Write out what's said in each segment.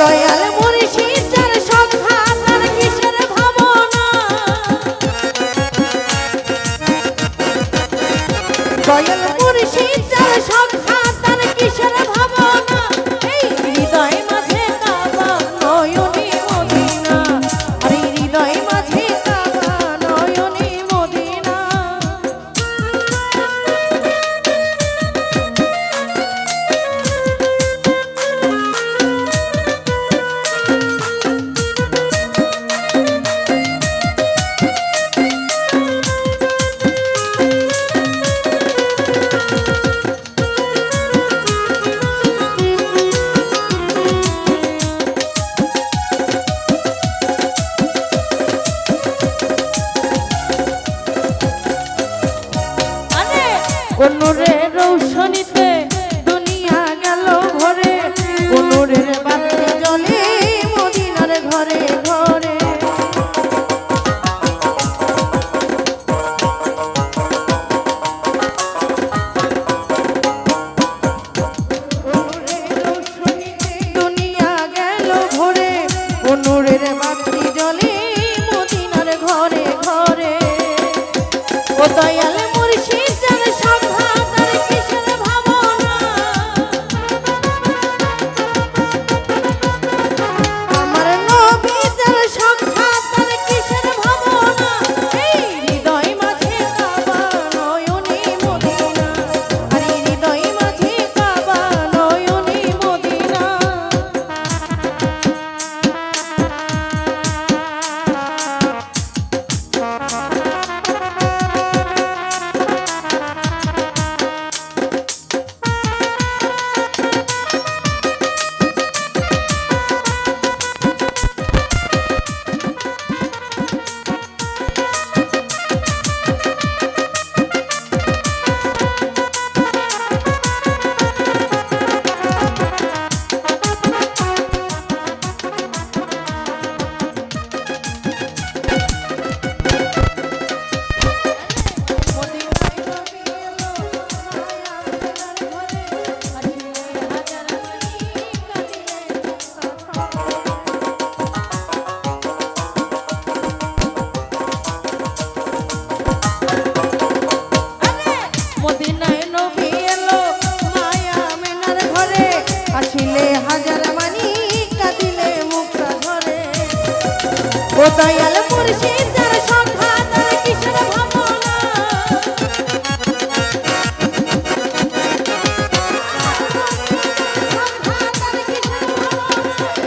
দয়াল মুর্শিদ যার সংখ্যা তার কিসের ভাবনা, দয়াল মুর্শিদ যার সংখ্যা তার কিসের ভাবনা, এই হৃদয় মাঝে কাবা নয়নে মদিনা, আর এই হৃদয় মাঝে কাবা নয়নে মদিনা। নূরের রৌশনীতে দুনিয়া গেল ভরে, নূরের বাতি জ্বলে মদিনার ঘরে ঘরে। দুনিয়া গেল ভরে, নূরের বাতি জ্বলে মদিনার ঘরে ঘরে। ও দয়াল মুর্শিদ যার সংখ্যা তার কিসের ভাবনা, আমার নবী যার সংখ্যা তার কিসের ভাবনা, এই হৃদয় মাঝে কাবা নয়নে মদিনা, আর এই হৃদয় মাঝে কাবা নয়নে মদিনা। মদিনায় নবী এলো মায়া মেনার ঘরে, আসিলে হাজার মানি কাঁদিলে মুক্তা ধরে। ও দয়াল মুর্শিদ যার সংখ্যা তার কিসের ভাবনা,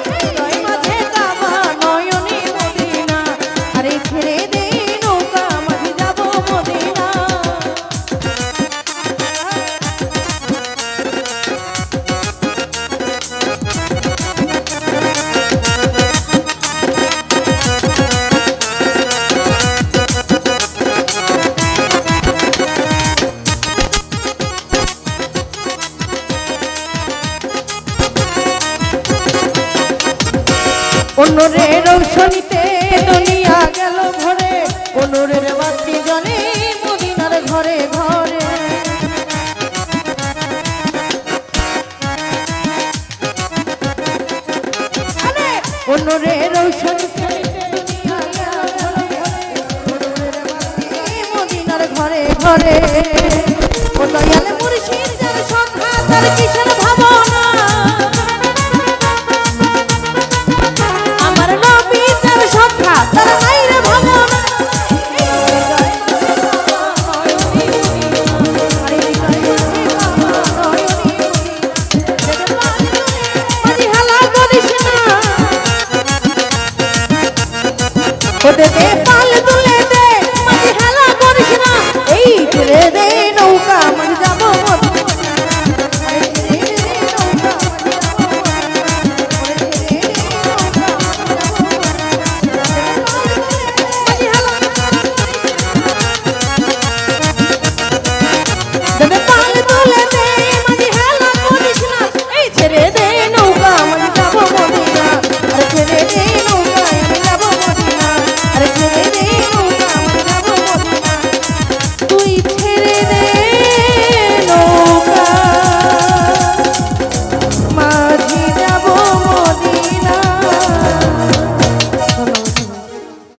হৃদয় মাঝে কাবা নয়নে মদিনা, আরে ছেড়ে দে নৌকা মাঝে যাব মদিনা। নূরের রৌশনীতে দুনিয়া গেল ভরে, নূরের বাতি জ্বলে মদিনার ঘরে ঘরে। নূরের রৌশনীতে দুনিয়া গেল ভরে, নূরের বাতি মদিনার ঘরে ঘরে। ও দয়াল মুর্শিদ যার সংখ্যা তার কিসের ভাবনা, আমার নবী যার সংখ্যা তার মাইরে ভাবনা, ওদের